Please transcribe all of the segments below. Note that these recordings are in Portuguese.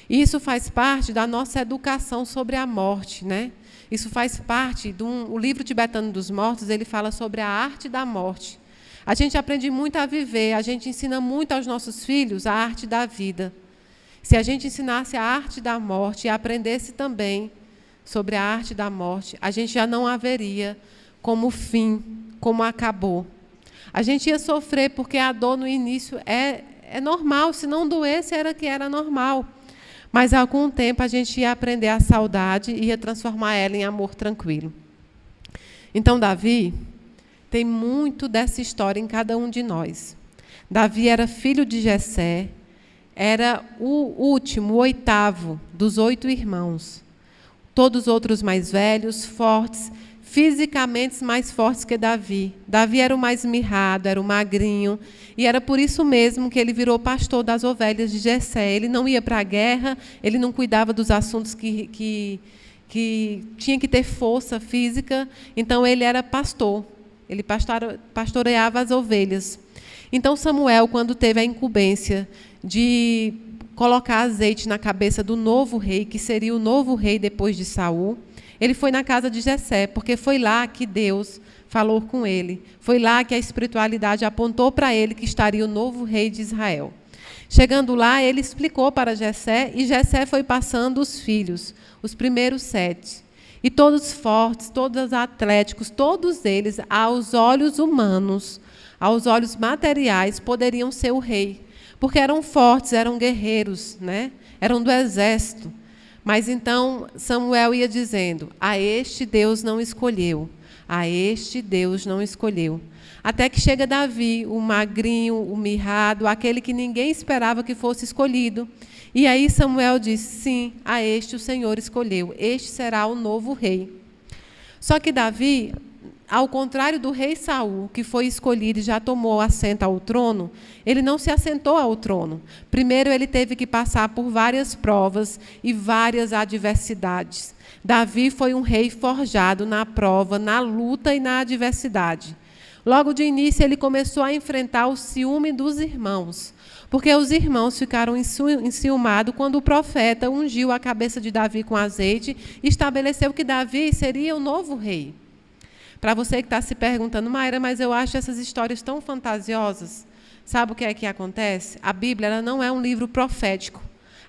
E isso faz parte da nossa educação sobre a morte, né? Isso faz parte o livro tibetano dos mortos, ele fala sobre a arte da morte. A gente aprende muito a viver, a gente ensina muito aos nossos filhos a arte da vida. Se a gente ensinasse a arte da morte e aprendesse também sobre a arte da morte, a gente já não haveria como fim, como acabou. A gente ia sofrer porque a dor no início é normal, se não doesse era que era normal. Mas, há algum tempo, a gente ia aprender a saudade e ia transformar ela em amor tranquilo. Então, Davi tem muito dessa história em cada um de nós. Davi era filho de Jessé, era o último, o oitavo dos 8 irmãos. Todos os outros mais velhos, fortes, fisicamente mais fortes que Davi. Davi era o mais mirrado, era o magrinho, e era por isso mesmo que ele virou pastor das ovelhas de Jessé. Ele não ia para a guerra, ele não cuidava dos assuntos que tinha que ter força física, então ele era pastor, ele pastoreava as ovelhas. Então Samuel, quando teve a incumbência de colocar azeite na cabeça do novo rei, que seria o novo rei depois de Saul, ele foi na casa de Jessé, porque foi lá que Deus falou com ele. Foi lá que a espiritualidade apontou para ele que estaria o novo rei de Israel. Chegando lá, ele explicou para Jessé, e Jessé foi passando os filhos, os primeiros 7. E todos fortes, todos atléticos, todos eles, aos olhos humanos, aos olhos materiais, poderiam ser o rei. Porque eram fortes, eram guerreiros, né? Eram do exército. Mas então Samuel ia dizendo, a este Deus não escolheu, a este Deus não escolheu. Até que chega Davi, o magrinho, o mirrado, aquele que ninguém esperava que fosse escolhido. E aí Samuel diz, sim, a este o Senhor escolheu, este será o novo rei. Só que Davi, ao contrário do rei Saul, que foi escolhido e já tomou assento ao trono, ele não se assentou ao trono. Primeiro ele teve que passar por várias provas e várias adversidades. Davi foi um rei forjado na prova, na luta e na adversidade. Logo de início ele começou a enfrentar o ciúme dos irmãos, porque os irmãos ficaram enciumados quando o profeta ungiu a cabeça de Davi com azeite e estabeleceu que Davi seria o novo rei. Para você que está se perguntando, Mayra, mas eu acho essas histórias tão fantasiosas. Sabe o que é que acontece? A Bíblia ela não é um livro profético.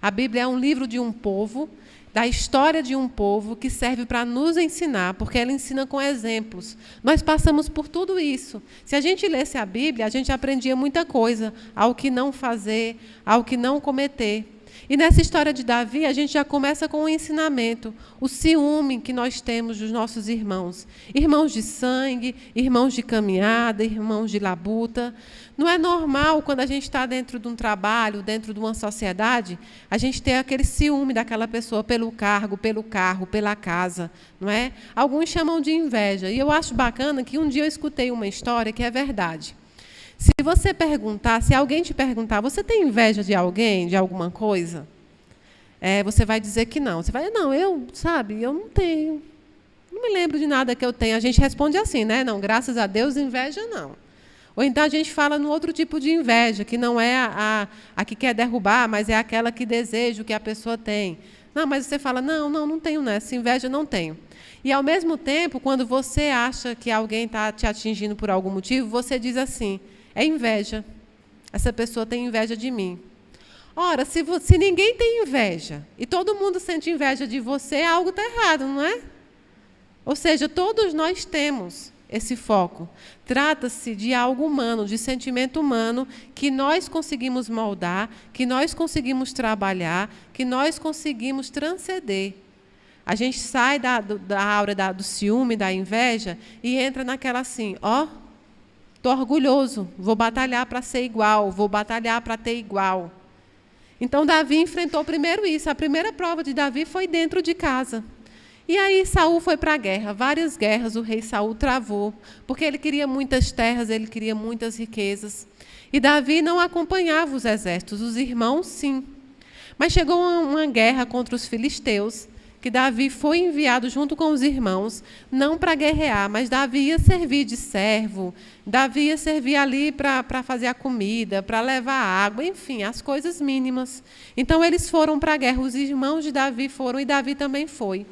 A Bíblia é um livro de um povo, da história de um povo, que serve para nos ensinar, porque ela ensina com exemplos. Nós passamos por tudo isso. Se a gente lesse a Bíblia, a gente aprendia muita coisa, ao que não fazer, ao que não cometer. E nessa história de Davi, a gente já começa com um ensinamento, o ciúme que nós temos dos nossos irmãos. Irmãos de sangue, irmãos de caminhada, irmãos de labuta. Não é normal, quando a gente está dentro de um trabalho, dentro de uma sociedade, a gente ter aquele ciúme daquela pessoa pelo cargo, pelo carro, pela casa. Não é? Alguns chamam de inveja. E eu acho bacana que um dia eu escutei uma história que é verdade. Se você perguntar, se alguém te perguntar, você tem inveja de alguém, de alguma coisa? Você vai dizer que não. Você vai, não, eu não tenho. Não me lembro de nada que eu tenha. A gente responde assim, né? Não, graças a Deus, inveja não. Ou então a gente fala no outro tipo de inveja, que não é a que quer derrubar, mas é aquela que deseja o que a pessoa tem. Não, mas você fala, não tenho nessa, inveja não tenho. E, ao mesmo tempo, quando você acha que alguém está te atingindo por algum motivo, você diz assim, é inveja. Essa pessoa tem inveja de mim. Ora, se ninguém tem inveja e todo mundo sente inveja de você, algo está errado, não é? Ou seja, todos nós temos esse foco. Trata-se de algo humano, de sentimento humano, que nós conseguimos moldar, que nós conseguimos trabalhar, que nós conseguimos transcender. A gente sai da aura do ciúme, da inveja, e entra naquela assim, estou orgulhoso, vou batalhar para ser igual, vou batalhar para ter igual. Então, Davi enfrentou primeiro isso. A primeira prova de Davi foi dentro de casa. E aí Saul foi para a guerra. Várias guerras o rei Saul travou, porque ele queria muitas terras, ele queria muitas riquezas. E Davi não acompanhava os exércitos, os irmãos sim. Mas chegou uma guerra contra os filisteus, que Davi foi enviado junto com os irmãos, não para guerrear, mas Davi ia servir de servo, Davi ia servir ali para fazer a comida, para levar água, enfim, as coisas mínimas. Então, eles foram para a guerra, os irmãos de Davi foram e Davi também foi.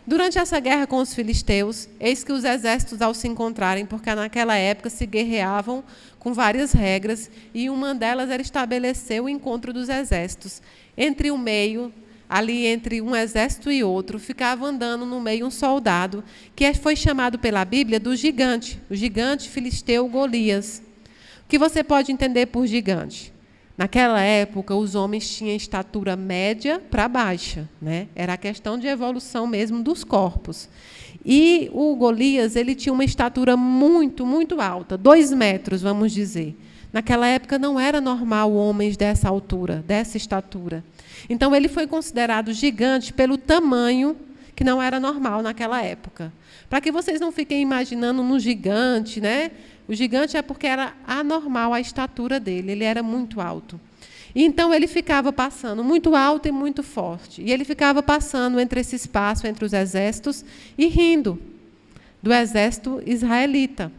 Durante essa guerra com os filisteus, eis que os exércitos, ao se encontrarem, porque naquela época se guerreavam com várias regras, e uma delas era estabelecer o encontro dos exércitos. Entre o meio, ali entre um exército e outro, ficava andando no meio um soldado, que foi chamado pela Bíblia do gigante, o gigante filisteu Golias. O que você pode entender por gigante? Naquela época, os homens tinham estatura média para baixa, né? Era a questão de evolução mesmo dos corpos. E o Golias, ele tinha uma estatura muito, muito alta, 2 metros, vamos dizer. Naquela época não era normal homens dessa altura, dessa estatura. Então, ele foi considerado gigante pelo tamanho, que não era normal naquela época. Para que vocês não fiquem imaginando no gigante, né? O gigante é porque era anormal a estatura dele, ele era muito alto. E então, ele ficava passando muito alto e muito forte. E ele ficava passando entre esse espaço, entre os exércitos, e rindo do exército israelita.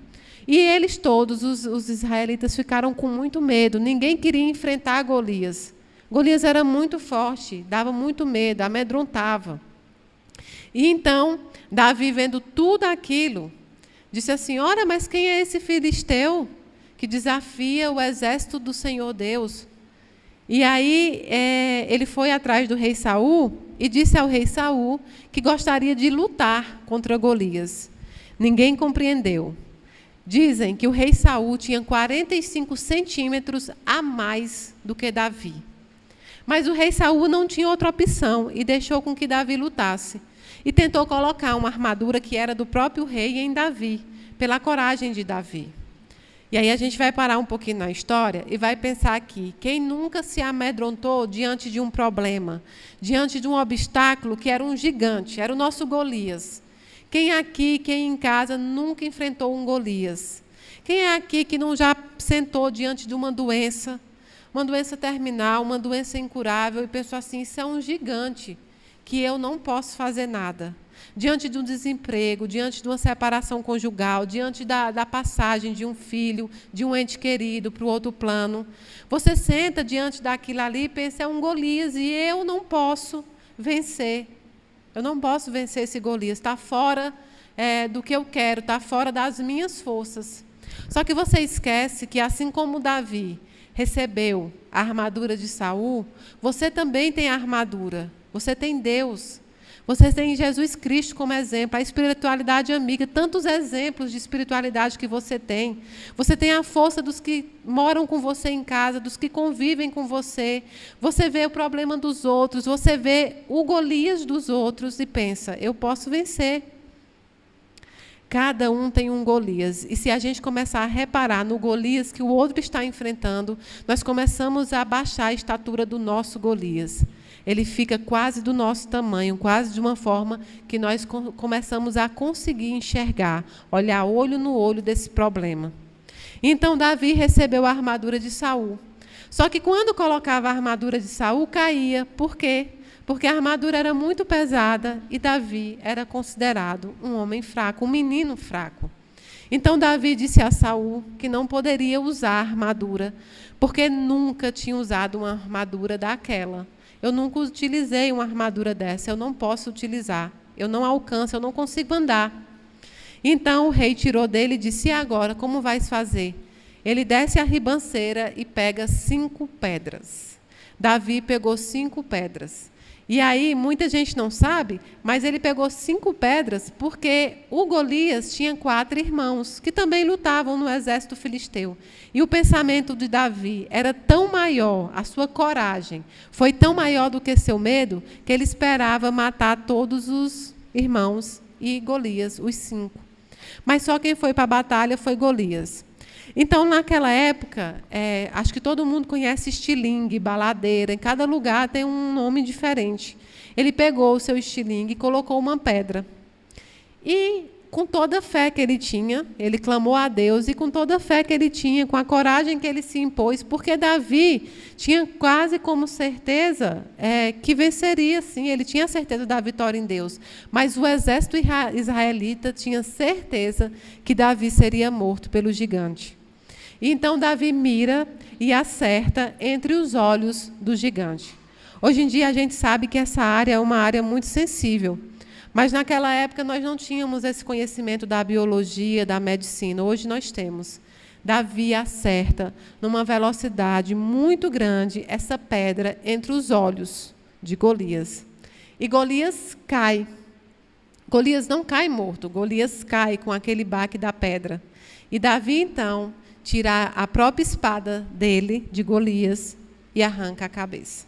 E eles todos, os israelitas, ficaram com muito medo. Ninguém queria enfrentar Golias. Golias era muito forte, dava muito medo, amedrontava. E então, Davi, vendo tudo aquilo, disse assim: ora, mas quem é esse filisteu que desafia o exército do Senhor Deus? E aí ele foi atrás do rei Saul e disse ao rei Saul que gostaria de lutar contra Golias. Ninguém compreendeu. Dizem que o rei Saul tinha 45 centímetros a mais do que Davi. Mas o rei Saul não tinha outra opção e deixou com que Davi lutasse. E tentou colocar uma armadura que era do próprio rei em Davi, pela coragem de Davi. E aí a gente vai parar um pouquinho na história e vai pensar aqui: quem nunca se amedrontou diante de um problema, diante de um obstáculo que era um gigante, era o nosso Golias? Quem aqui, quem em casa, nunca enfrentou um Golias? Quem é aqui que não já sentou diante de uma doença terminal, uma doença incurável, e pensou assim: isso é um gigante, que eu não posso fazer nada? Diante de um desemprego, diante de uma separação conjugal, diante da passagem de um filho, de um ente querido para o outro plano, você senta diante daquilo ali e pensa: é um Golias e eu não posso vencer. Eu não posso vencer esse Golias, está fora do que eu quero, está fora das minhas forças. Só que você esquece que, assim como Davi recebeu a armadura de Saul, você também tem a armadura. Você tem Deus. Você tem Jesus Cristo como exemplo, a espiritualidade amiga, tantos exemplos de espiritualidade que você tem. Você tem a força dos que moram com você em casa, dos que convivem com você. Você vê o problema dos outros, você vê o Golias dos outros e pensa: eu posso vencer. Cada um tem um Golias. E se a gente começar a reparar no Golias que o outro está enfrentando, nós começamos a baixar a estatura do nosso Golias. Ele fica quase do nosso tamanho, quase de uma forma que nós começamos a conseguir enxergar, olhar olho no olho desse problema. Então, Davi recebeu a armadura de Saul. Só que quando colocava a armadura de Saul, caía. Por quê? Porque a armadura era muito pesada e Davi era considerado um homem fraco, um menino fraco. Então, Davi disse a Saul que não poderia usar a armadura, porque nunca tinha usado uma armadura daquela. Eu nunca utilizei uma armadura dessa, eu não posso utilizar, eu não alcanço, eu não consigo andar. Então o rei tirou dele e disse: e agora, como vais fazer? Ele desce a ribanceira e pega 5 pedras. Davi pegou 5 pedras. E aí, muita gente não sabe, mas ele pegou 5 pedras porque o Golias tinha 4 irmãos, que também lutavam no exército filisteu. E o pensamento de Davi era tão maior, a sua coragem foi tão maior do que seu medo, que ele esperava matar todos os irmãos e Golias, os 5. Mas só quem foi para a batalha foi Golias. Então, naquela época, acho que todo mundo conhece estilingue, baladeira, em cada lugar tem um nome diferente. Ele pegou o seu estilingue e colocou uma pedra. E com toda a fé que ele tinha, ele clamou a Deus, e com toda a fé que ele tinha, com a coragem que ele se impôs, porque Davi tinha quase como certeza que venceria, sim, ele tinha certeza da vitória em Deus, mas o exército israelita tinha certeza que Davi seria morto pelo gigante. E então Davi mira e acerta entre os olhos do gigante. Hoje em dia a gente sabe que essa área é uma área muito sensível, mas naquela época nós não tínhamos esse conhecimento da biologia, da medicina. Hoje nós temos. Davi acerta numa velocidade muito grande essa pedra entre os olhos de Golias. E Golias cai. Golias não cai morto, Golias cai com aquele baque da pedra. E Davi, então, tira a própria espada dele, de Golias, e arranca a cabeça.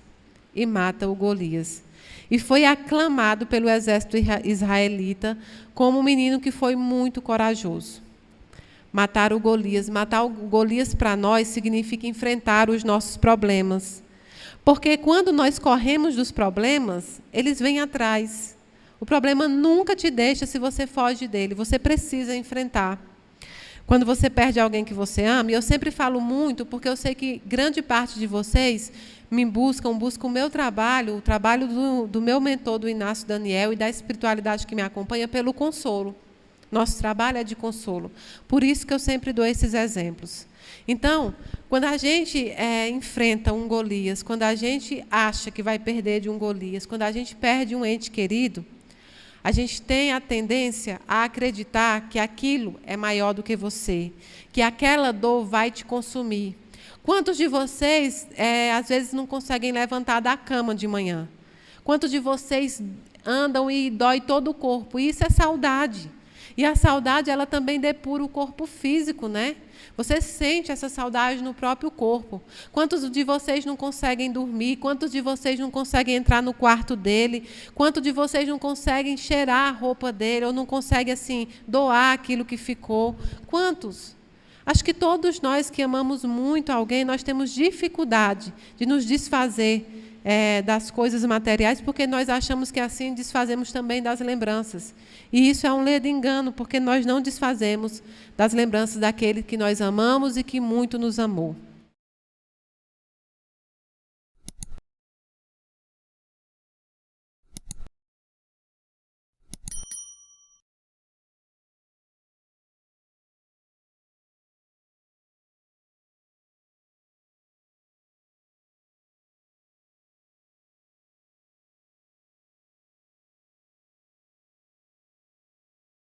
E mata o Golias. E foi aclamado pelo exército israelita como um menino que foi muito corajoso. Matar o Golias para nós significa enfrentar os nossos problemas. Porque quando nós corremos dos problemas, eles vêm atrás. O problema nunca te deixa se você foge dele, você precisa enfrentar. Quando você perde alguém que você ama, e eu sempre falo muito, porque eu sei que grande parte de vocês me buscam o meu trabalho, o trabalho do meu mentor, do Inácio Daniel, e da espiritualidade que me acompanha, pelo consolo. Nosso trabalho é de consolo. Por isso que eu sempre dou esses exemplos. Então, quando a gente enfrenta um Golias, quando a gente acha que vai perder de um Golias, quando a gente perde um ente querido, a gente tem a tendência a acreditar que aquilo é maior do que você, que aquela dor vai te consumir. Quantos de vocês, às vezes, não conseguem levantar da cama de manhã? Quantos de vocês andam e dói todo o corpo? Isso é saudade. E a saudade, ela também depura o corpo físico, né? Você sente essa saudade no próprio corpo. Quantos de vocês não conseguem dormir? Quantos de vocês não conseguem entrar no quarto dele? Quantos de vocês não conseguem cheirar a roupa dele? Ou não conseguem, assim, doar aquilo que ficou? Quantos? Acho que todos nós que amamos muito alguém, nós temos dificuldade de nos desfazer das coisas materiais, porque nós achamos que assim desfazemos também das lembranças. E isso é um ledo engano, porque nós não desfazemos das lembranças daquele que nós amamos e que muito nos amou.